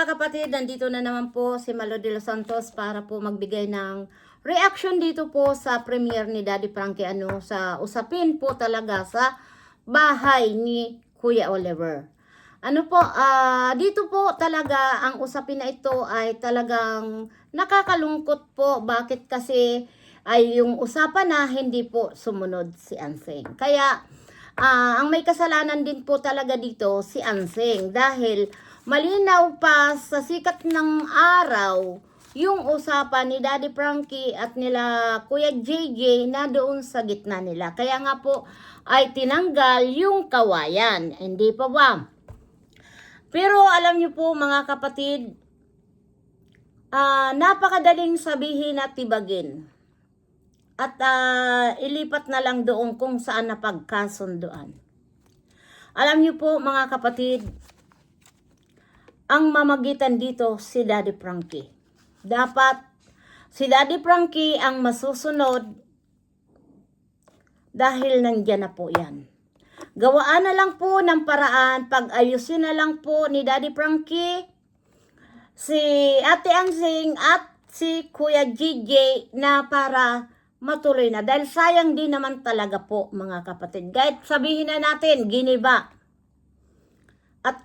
mga kapatid, nandito na naman po si Malo de los Santos para po magbigay ng reaction dito po sa premiere ni Daddy Frankie sa usapin po talaga sa bahay ni Kuya Oliver. Dito po talaga ang usapin na ito ay talagang nakakalungkot po. Bakit kasi ay yung usapan na hindi po sumunod si Anseng. Kaya ang may kasalanan din po talaga dito si Anseng dahil malinaw pa sa sikat ng araw yung usapan ni Daddy Frankie at nila Kuya JJ na doon sa gitna nila. Kaya nga po ay tinanggal yung kawayan. Hindi pa ba? Pero alam niyo po mga kapatid, napakadaling sabihin at tibagin. At ilipat na lang doon kung saan napagkasunduan. Alam niyo po mga kapatid, ang mamagitan dito si Daddy Frankie. Dapat si Daddy Frankie ang masusunod dahil nandiyan na po yan. Gawaan na lang po ng paraan, pag-ayusin na lang po ni Daddy Frankie, si Ate Ansing at si Kuya JJ na para matuloy na. Dahil sayang din naman talaga po mga kapatid. Kahit sabihin na natin, giniba. At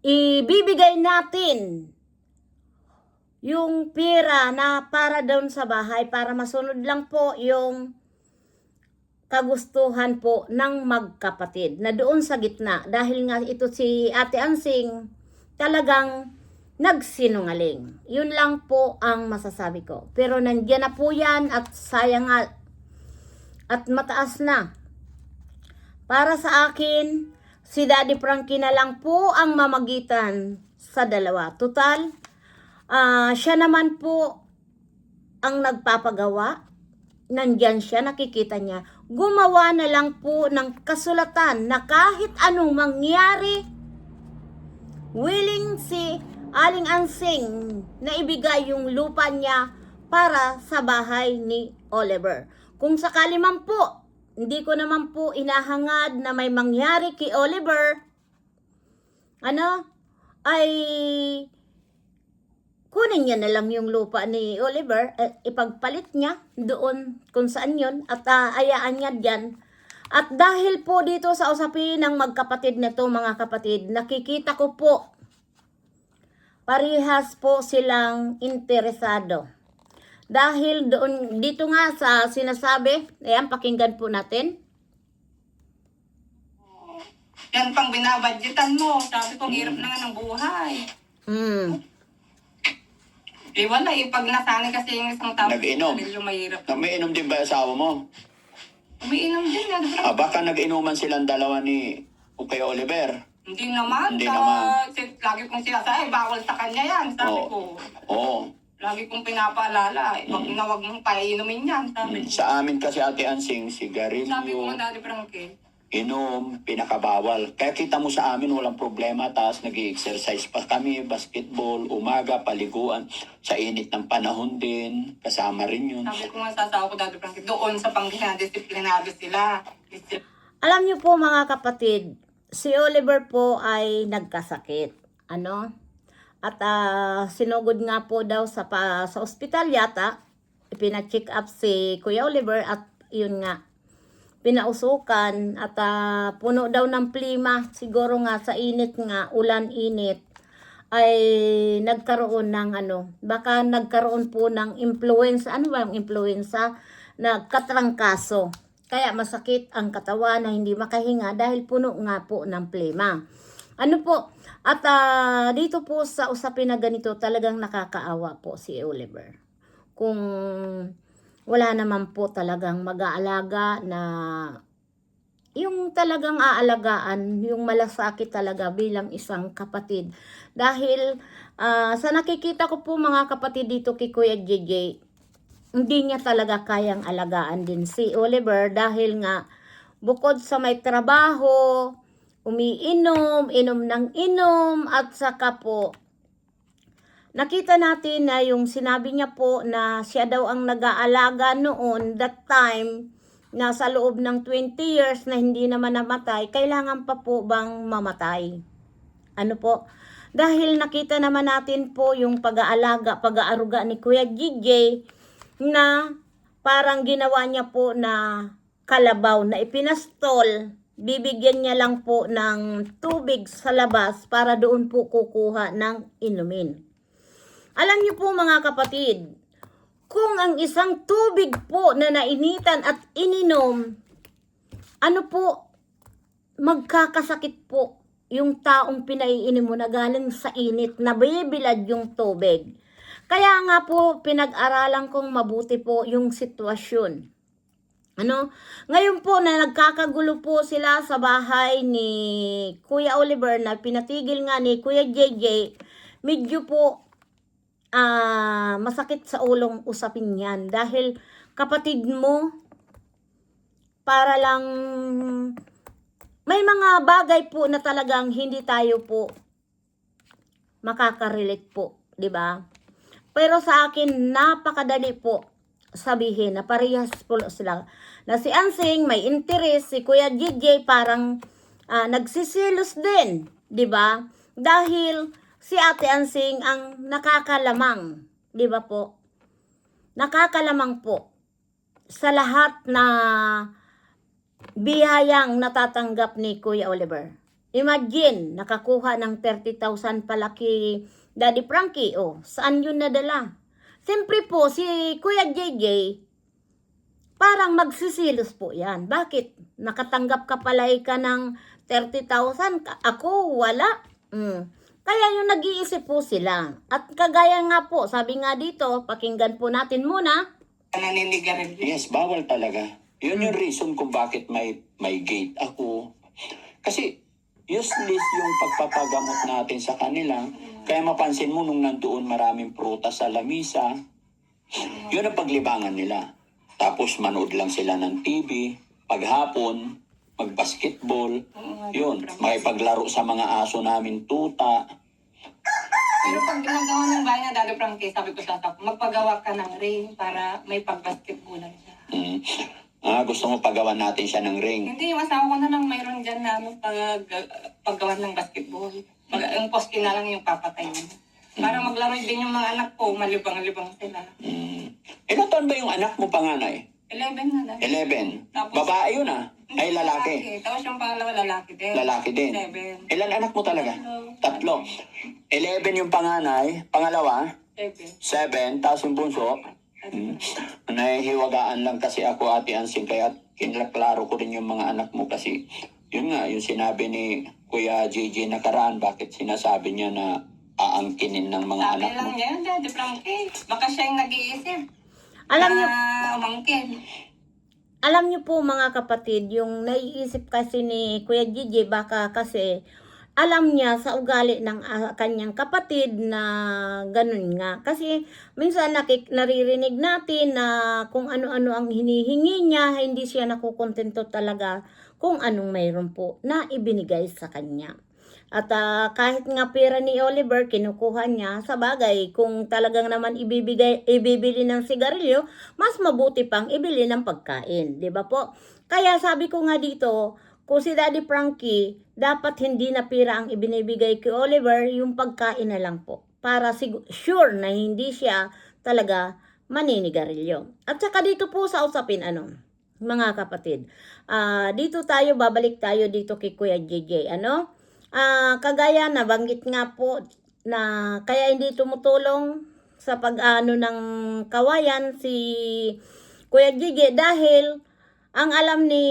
ibibigay natin yung pera na para doon sa bahay para masunod lang po yung kagustuhan po ng magkapatid na doon sa gitna. Dahil nga ito si Ate Ansing talagang nagsinungaling. Yun lang po ang masasabi ko. Pero nandiyan na po yan at sayang nga at mataas na. Para sa akin, si Daddy Frankie na lang po ang mamagitan sa dalawa. Total, siya naman po ang nagpapagawa. Nandyan siya, nakikita niya. Gumawa na lang po ng kasulatan na kahit anong mangyari, willing si Aling Ansing na ibigay yung lupa niya para sa bahay ni Oliver. Kung sakali man po, hindi ko naman po inahangad na may mangyari kay Oliver, ay kunin niya na lang yung lupa ni Oliver, ipagpalit niya doon kung saan yun, at ayaan niya dyan. At dahil po dito sa usapin ng magkapatid na to mga kapatid, nakikita ko po, parihas po silang interesado. Dahil doon, dito nga sa sinasabi, ayan, pakinggan po natin. Yan pang binabadgetan mo. Sabi ko, hirap na nga ng buhay. Wala pag nasanay kasi yung isang tao, nag-inom. medyo mahirap. Umiinom din ba yung asawa mo? Umiinom din na. Baka nag-inuman silang dalawa ni Kuya Oliver. Hindi naman. Hindi naman. Lagi kong sinasabi, bawal sa kanya yan. Sabi ko. Oo. Lagi kong pinapaalala. Wag na wag mong paiinumin yan. Sabi ko. Sa amin kasi Ate Ansing, Sabi ko sigarilyo, nga Daddy Frankie. inom, pinakabawal. Kaya kita mo sa amin, walang problema. Tapos nag-exercise pa kami, basketball, umaga, paliguan. Sa init ng panahon din, kasama rin yun. Sabi ko nga sa asawa ko Daddy Frankie, doon sa pang-disiplinado sila. Alam niyo po mga kapatid, si Oliver po ay nagkasakit. At sinugod nga po daw sa ospital yata, pina-check up si Kuya Oliver at yun nga, pinausukan at puno daw ng plima. Siguro nga sa init nga, ulan-init, ay nagkaroon ng baka nagkaroon po ng influenza. Ano ba yung influenza? Nagkatrangkaso. Kaya masakit ang katawan na hindi makahinga dahil puno nga po ng plema. At dito po sa usapin na ganito, talagang nakakaawa po si Oliver. Kung wala naman po talagang mag-aalaga na yung talagang aalagaan, yung malasakit talaga bilang isang kapatid. Dahil sa nakikita ko po mga kapatid dito kay Kuya JJ, hindi niya talaga kayang alagaan din si Oliver dahil nga bukod sa may trabaho, umiinom, inom ng inom, at saka po nakita natin na yung sinabi niya po na siya daw ang nag-aalaga noon, that time, na sa loob ng 20 years na hindi naman namatay, kailangan pa po bang mamatay? Ano po? Dahil nakita naman natin po yung pag-aalaga, pag-aaruga ni Kuya GJ na parang ginawa niya po na kalabaw na ipinastol. Bibigyan niya lang po ng tubig sa labas para doon po kukuha ng inumin. Alam niyo po mga kapatid, kung ang isang tubig po na nainitan at ininom, ano po, magkakasakit po yung taong pinaiinom mo na galing sa init, nabibilad yung tubig. Kaya nga po, pinag-aralan kong mabuti po yung sitwasyon. Ano? Ngayon po na nagkakagulo po sila sa bahay ni Kuya Oliver na pinatigil nga ni Kuya JJ, medyo po masakit sa ulong usapin yan. Dahil kapatid mo, para lang may mga bagay po na talagang hindi tayo po makakarelate po, di ba? Pero sa akin, napakadali po sabihin na parehas po sila. Na si Ansing may interest, si Kuya JJ parang nagsisilos din, di ba? Dahil si Ate Ansing ang nakakalamang, di ba po? Nakakalamang po sa lahat na biyayang natatanggap ni Kuya Oliver. Imagine, nakakuha ng 30,000 palaki Daddy Frankie. Oh, saan yun nadala? Siyempre po, si Kuya JJ, parang magsisilos po yan. Bakit? Nakatanggap ka pala ka ng 30,000, ako wala. Kaya yung nag-iisip po sila. At kagaya nga po, sabi nga dito, pakinggan po natin muna. Naninigarilyo. Yes, bawal talaga. Yun yung reason kung bakit may gate ako. Kasi useless yung pagpapagamot natin sa kanila. Kaya mapansin mo nung nandoon maraming prutas sa lamisa, yun ang paglibangan nila. Tapos manood lang sila ng TV, paghapon, mag-basketball, yun, makipaglaro sa mga aso namin tuta. Pero pag ginagawa ng bahay na Daddy Frankie, sabi ko sa tap, magpagawa ka ng ring para may pag-basketballan siya. Gusto mo pagawan natin siya ng ring. Hindi, yung asawa ko na lang mayroon dyan na paggawa ng basketball. Yung poste na lang yung papatayin. Para maglaro din yung mga anak ko, malibang-libang sila. Ilan taon ba yung anak mo panganay? 11 na lang. 11. Tapos- Babae yun Ay lalaki. Tapos yung pangalawa lalaki din. Lalaki din. 7. Ilan anak mo talaga? Tatlo. 11 yung panganay, pangalawa, 7, tapos yung bunso. Nahihiwagaan lang kasi ako, Ate Ansing, kaya kinaklaro ko rin yung mga anak mo kasi yun nga, yung sinabi ni Kuya JJ nakaraan, bakit sinasabi niya na aangkinin ng mga Sabi anak mo? lang niya yun, Daddy Frankie. Baka siya yung nag-iisip. Alam niyo, Umangkin. Alam niyo po mga kapatid, yung naiisip kasi ni Kuya Gigi, baka kasi alam niya sa ugali ng kanyang kapatid na ganun nga. Kasi minsan naririnig natin na kung ano-ano ang hinihingi niya, hindi siya nakukontento talaga kung anong mayroon po na ibinigay sa kanya. At kahit nga pera ni Oliver, kinukuha niya. Sa bagay, kung talagang naman ibibili ng sigarilyo, mas mabuti pang ibili ng pagkain. Diba po? Kaya sabi ko nga dito, kung si Daddy Frankie, dapat hindi na pera ang ibinibigay kay Oliver, yung pagkain na lang po. Para sure na hindi siya talaga maninigarilyo. At saka dito po sa usapin, mga kapatid. Dito babalik tayo dito kay Kuya JJ, kagaya nabanggit nga po na kaya hindi tumutulong sa pag-ano ng kawayan si Kuya Gigi dahil ang alam ni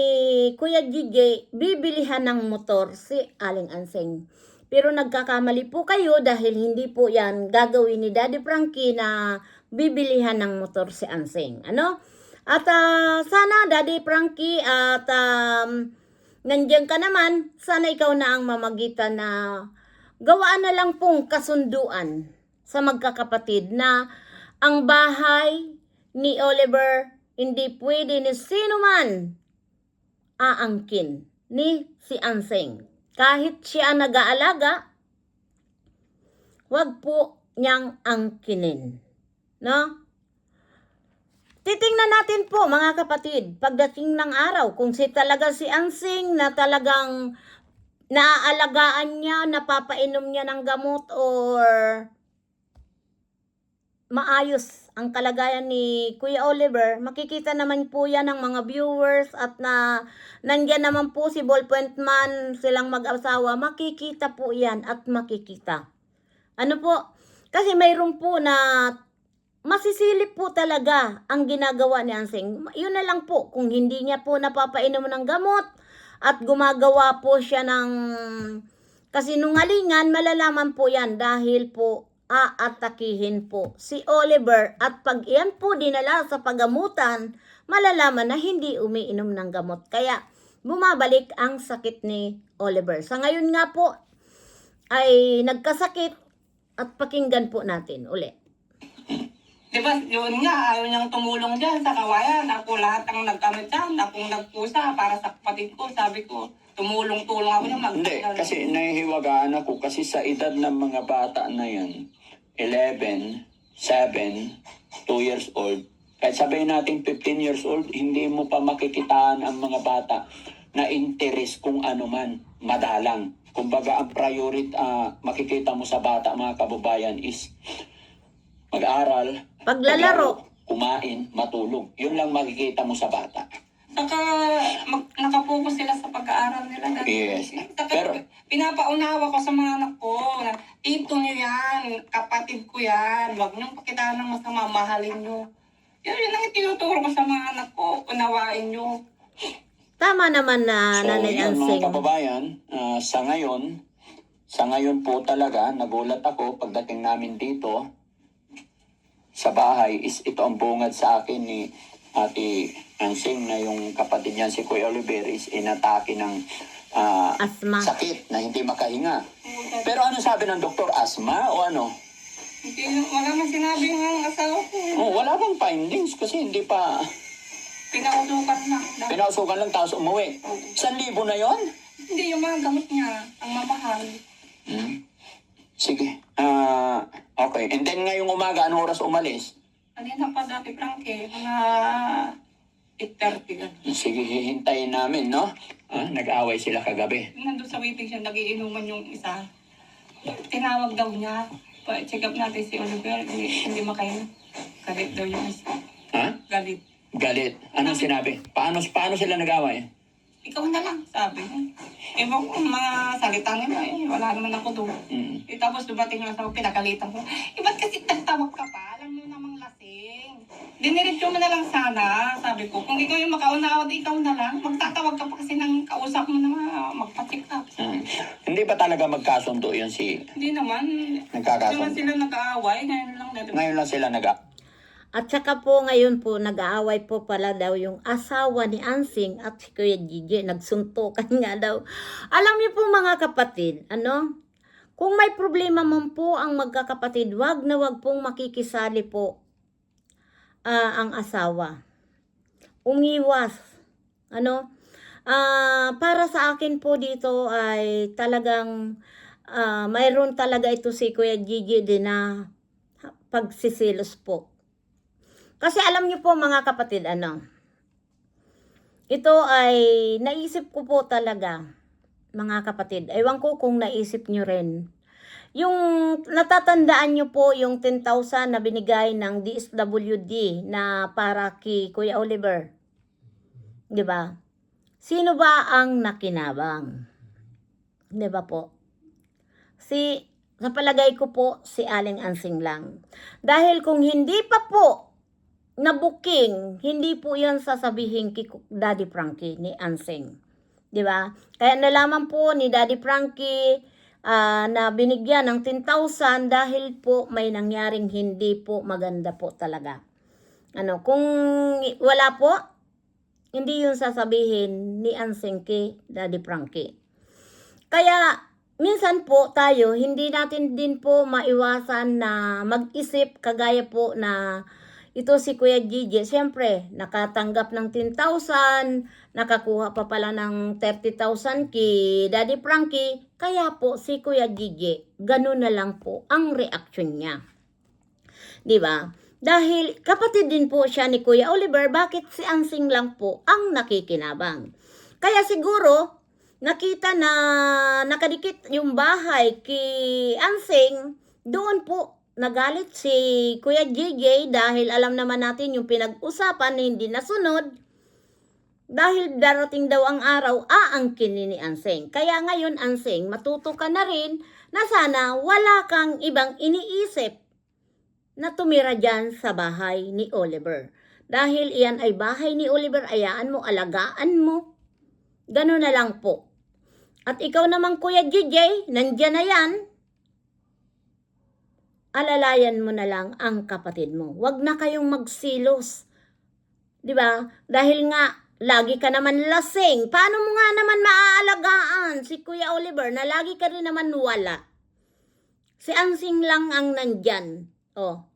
Kuya Gigi, bibilihan ng motor si Aling Ansing. Pero nagkakamali po kayo dahil hindi po yan gagawin ni Daddy Frankie na bibilihan ng motor si Ansing. At sana Daddy Frankie at nandiyan ka naman, sana ikaw na ang mamagitan na gawaan na lang pong kasunduan sa magkakapatid na ang bahay ni Oliver hindi pwede ni sino man aangkin ni si Ansing. Kahit siya nag-aalaga, wag po niyang angkinin. Titingnan natin po mga kapatid, pagdating ng araw, kung talaga si Ansing na talagang naaalagaan niya, napapainom niya ng gamot or maayos ang kalagayan ni Kuya Oliver, makikita naman po yan ng mga viewers at nandyan naman po si Ballpoint Man, silang mag-asawa, makikita po yan at makikita. Ano po? Kasi mayroon po na masisilip po talaga ang ginagawa ni Ansing. Yun na lang po, kung hindi niya po napapainom ng gamot at gumagawa po siya ng kasinungalingan, malalaman po yan dahil po aatakihin po si Oliver at pag iyan po dinala sa pagamutan, malalaman na hindi umiinom ng gamot. Kaya bumabalik ang sakit ni Oliver. Sa ngayon nga po ay nagkasakit at pakinggan po natin uli. Diba, yun nga, ayaw niyang tumulong dyan sa kawayan. Ako lahat ang nagkamit dyan, akong nagpusa para sa kapatid ko. Sabi ko, tumulong-tulong ako niya. Hindi, kasi nahihiwagaan ako kasi sa edad ng mga bata na yan, 11, 7, 2 years old, kahit sabihin natin 15 years old, hindi mo pa makikitaan ang mga bata na interes kung ano man, madalang. Kumbaga, ang priority, makikita mo sa bata, mga kababayan, is mag-aral, Paglalaro, kumain, matulog. Yun lang makikita mo sa bata. Saka nakapokus sila sa pag-aaral nila. Yes. Saka Pero, pinapaunawa ko sa mga anak ko na tito nyo yan, kapatid ko yan, huwag nyo pakitaan ng masama, mahalin nyo. Yun ang itinuturo ko sa mga anak ko, unawain nyo. tama naman na so, Nanay yun, Ansing. mga kababayan, sa ngayon po talaga, nagulat ako pagdating namin dito sa bahay, is ito ang bungad sa akin ni Ate Ansing na yung kapatid niyan si Kuya Oliver is inatake ng Asma. sakit na hindi makahinga. Pero ano sabi ng doktor? Asma o ano? Hindi, wala man sinabi ng asawa ko. Oh, wala bang findings kasi hindi pa Pinausukan na. pinausukan lang tapos umuwi. 1,000 na yon? Hindi, yung mga gamot niya, ang mamahal. Sige. Okay. And then ngayong umaga, anong oras umalis? Kanina pa dati, Frankie, mga 8:30 ganun. Sige, hihintayin namin, no? Nag-away sila kagabi. Nandun sa waiting siya, nagiinuman yung isa. Tinawag daw niya. Pa-check up natin si Oliver, hindi makain. Galit daw yung isa. Ha? Galit. Galit. Anong sinabi? Paano sila nag-away? Ikaw na lang, sabi niya. Ewan ko, mga salita nila wala naman ako doon. Tapos dumating na sa pinagalitan ko. Ba't kasi nagtawag ka pa? Alam mo namang lasing. Diniretso mo na lang sana, sabi ko. Kung ikaw yung makaunawa, ikaw na lang. Magtatawag ka pa kasi ng kausap mo na magpa-check up. Hindi ba talaga magkasundo yun si... Hindi naman. Nagkakasundo? Hindi naman sila nag-aaway. Ngayon lang dati. Ngayon lang sila At saka po ngayon po nag-aaway po pala daw yung asawa ni Ansing at si Kuya Gigi. Nagsuntukan nga daw. Alam niyo po mga kapatid, kung may problema man po ang magkakapatid, wag na wag pong makikisali po ang asawa. Umiwas. Para sa akin po dito ay talagang mayroon talaga ito si Kuya Gigi din na pagsisilos po. Kasi alam niyo po mga kapatid, ito ay naisip ko po talaga, mga kapatid. Ewan ko kung naisip niyo rin. Yung natatandaan niyo po yung 10,000 na binigay ng DSWD na para kay Kuya Oliver. 'Di ba? Sino ba ang nakinabang? 'Di ba po? Sa palagay ko po, si Aling Ansing lang. Dahil kung hindi pa po na booking, hindi po yan sasabihin kay Daddy Frankie ni Ansing. 'Di ba? Kaya nalaman po ni Daddy Frankie na binigyan ng 10,000 dahil po may nangyaring hindi po maganda po talaga. Kung wala po, hindi yun sasabihin ni Ansing kay Daddy Frankie. Kaya minsan po tayo, hindi natin din po maiwasan na mag-isip kagaya po na ito si Kuya Gigi, siyempre, nakatanggap ng 10,000, nakakuha pa pala ng 30,000 kay Daddy Frankie, kaya po si Kuya Gigi, ganun na lang po ang reaksyon niya. Diba? Dahil kapatid din po siya ni Kuya Oliver, bakit si Ansing lang po ang nakikinabang? Kaya siguro, nakita na nakadikit yung bahay kay Ansing, doon po nagalit si Kuya JJ dahil alam naman natin yung pinag-usapan na hindi nasunod dahil darating daw ang araw aangkinin ni Ansing. Kaya ngayon Ansing, matuto ka na rin na sana wala kang ibang iniisip na tumira dyan sa bahay ni Oliver. Dahil iyan ay bahay ni Oliver, ayaan mo, alagaan mo. Ganun na lang po. At ikaw naman Kuya JJ, nandyan na yan. Alalayan mo na lang ang kapatid mo. Huwag na kayong magsilos. 'Di ba? Dahil nga, lagi ka naman lasing. Paano mo nga naman maaalagaan si Kuya Oliver na lagi ka rin naman wala? Si Ansing lang ang nandyan. Oh.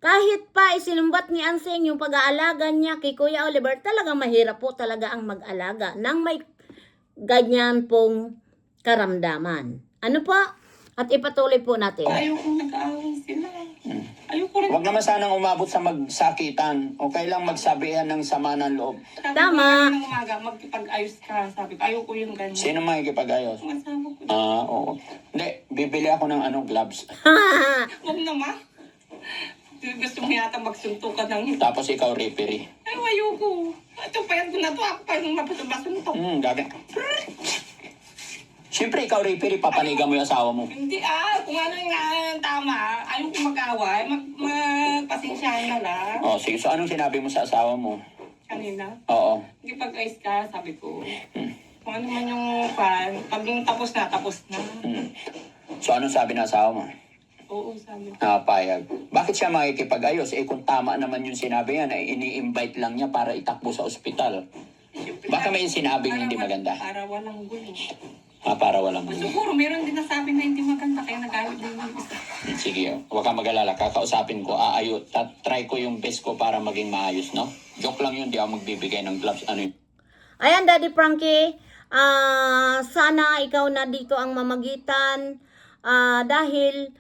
Kahit pa isinumbat ni Ansing yung pag-aalaga niya kay Kuya Oliver, talagang mahirap po talaga ang mag-alaga nang may ganyan pong karamdaman. Ano pa? At ipatuloy po natin. Ayoko nag-aaway sila. Ayoko rin. Huwag naman sanang umabot sa magsakitan. Okay lang magsabihan ng sama ng loob. Sabi Tama. ko ng umaga, magkipag-ayos ka. Sabi ko, ayoko yung ganyan. Sino makikipag-ayos? Ang asawa ko. Oo. Hindi, bibili ako ng gloves. Huwag naman. Gusto mo yata magsuntukan ng... Tapos ikaw referee. Ay, ayoko. Ito pa yan na to. Ako pa yung masuntok. Gabi. Siyempre, ikaw referee, papanigan mo yung asawa mo. Hindi kung ano yung tama, ayoko mag-away, magpasensyahan na lang. Sige. So, anong sinabi mo sa asawa mo? Kanina, Oo. hindi pag-ayos ka, sabi ko. Kung ano man yung fan, pag yung tapos na, tapos na. So, anong sabi ng asawa mo? Oo, sabi ko. Payag. Bakit siya makikipag-ayos? Kung tama naman yung sinabi niya na ini-invite lang niya para itakbo sa ospital. Siyempre, Baka may sinabing hindi maganda. Para walang gulo. Para walang Siguro, meron din nasabi na hindi maganda, kaya nagalit din yung isa. Sige, huwag kang mag-alala. Kakausapin ko. Try ko yung best ko para maging maayos, no? Joke lang yun. Di ako magbibigay ng gloves. Ano yun? Ayan, Daddy Frankie. Sana ikaw na dito ang mamagitan. Dahil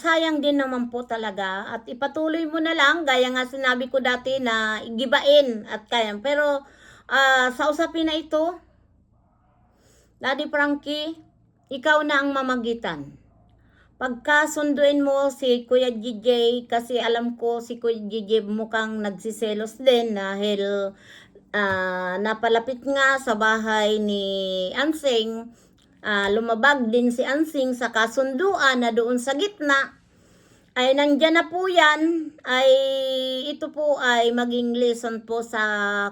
sayang din naman po talaga. At ipatuloy mo na lang. Gaya nga sinabi ko dati na igibain at kaya. Pero sa usapin na ito, Daddy Frankie, ikaw na ang mamagitan. Pagkasunduin mo si Kuya JJ, kasi alam ko si Kuya JJ mukhang nagsiselos din dahil napalapit nga sa bahay ni Ansing. Lumabag din si Ansing sa kasunduan na doon sa gitna. Ay nandyan na po yan, ay ito po ay maging lesson po sa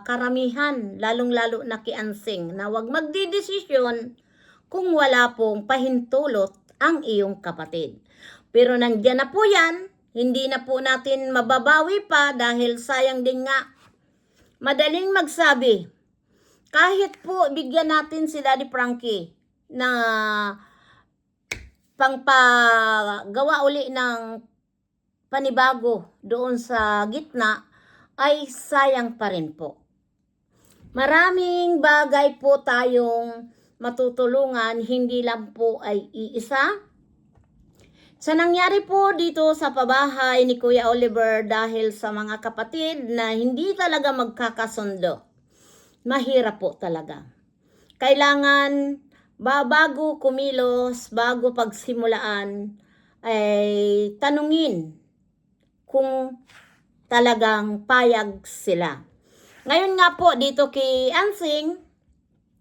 karamihan, lalong-lalo na kay Ansing, na huwag magdidesisyon kung wala pong pahintulot ang iyong kapatid. Pero nandyan na po yan, hindi na po natin mababawi pa dahil sayang din nga. Madaling magsabi, kahit po bigyan natin si Daddy Frankie na pangpagawa uli ng panibago doon sa gitna, ay sayang pa rin po. Maraming bagay po tayong matutulungan, hindi lang po ay iisa. Sa nangyari po dito sa pabahay ni Kuya Oliver dahil sa mga kapatid na hindi talaga magkakasundo, mahirap po talaga. Kailangan bago kumilos, bago pagsimulaan, ay tanungin kung talagang payag sila. Ngayon nga po dito kay Ansing,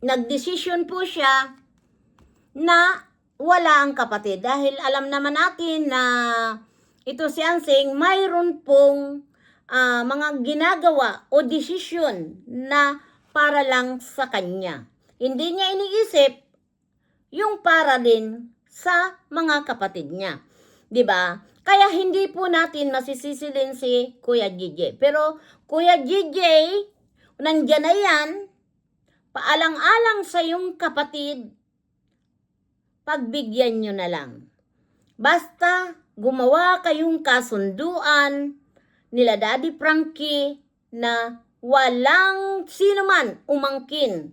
nagdesisyon po siya na wala ang kapatid. Dahil alam naman natin na ito si Ansing, mayroon pong mga ginagawa o desisyon na para lang sa kanya. Hindi niya iniisip yung para din sa mga kapatid niya. 'Di ba? Kaya hindi po natin masisisilin si Kuya JJ. Pero Kuya JJ, nandiyan na yan, paalang-alang sa yung kapatid, pagbigyan nyo na lang. Basta gumawa kayong kasunduan nila Daddy Frankie na walang sino man umangkin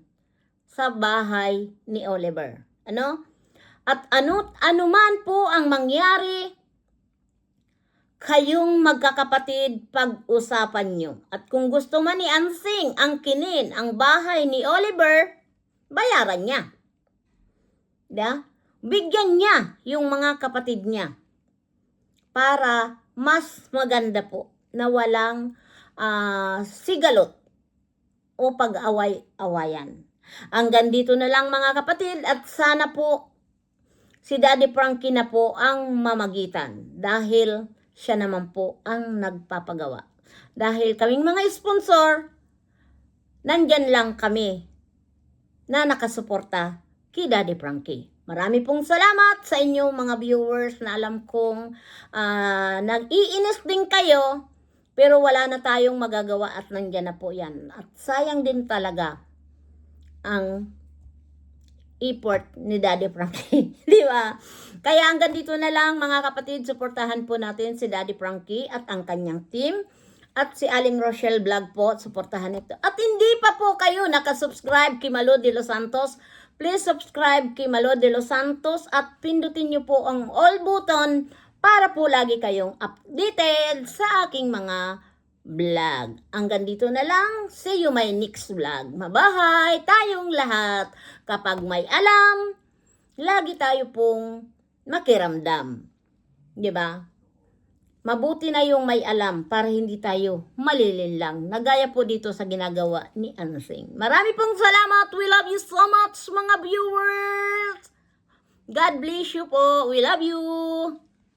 sa bahay ni Oliver. Ano? At ano man po ang mangyari, kayong magkakapatid pag-usapan nyo. At kung gusto man ni Ansing angkinin ang bahay ni Oliver, bayaran niya. Bigyan niya yung mga kapatid niya para mas maganda po na walang sigalot o pag-away-awayan. Hanggang dito na lang mga kapatid, at sana po si Daddy Frankie na po ang mamagitan dahil siya naman po ang nagpapagawa. Dahil kaming mga sponsor, nandyan lang kami na nakasuporta kay Daddy Frankie. Marami pong salamat sa inyo mga viewers na alam kong nag-iinis din kayo, pero wala na tayong magagawa at nandyan na po yan. At sayang din talaga ang effort ni Daddy Frankie. Di ba? Kaya hanggang dito na lang mga kapatid, suportahan po natin si Daddy Frankie at ang kanyang team. At si Aling Rochelle Vlog po, suportahan ito. At hindi pa po kayo nakasubscribe kay Malo de los Santos, please subscribe kay Malo de los Santos at pindutin nyo po ang all button para po lagi kayong updated sa aking mga vlog. Hanggang dito na lang. See you my next vlog. Mabahay tayong lahat. Kapag may alam, lagi tayo pong makiramdam. Diba? Mabuti na yung may alam para hindi tayo malilinlang. Nagaya po dito sa ginagawa ni Ansing. Marami pong salamat. We love you so much mga viewers. God bless you po. We love you.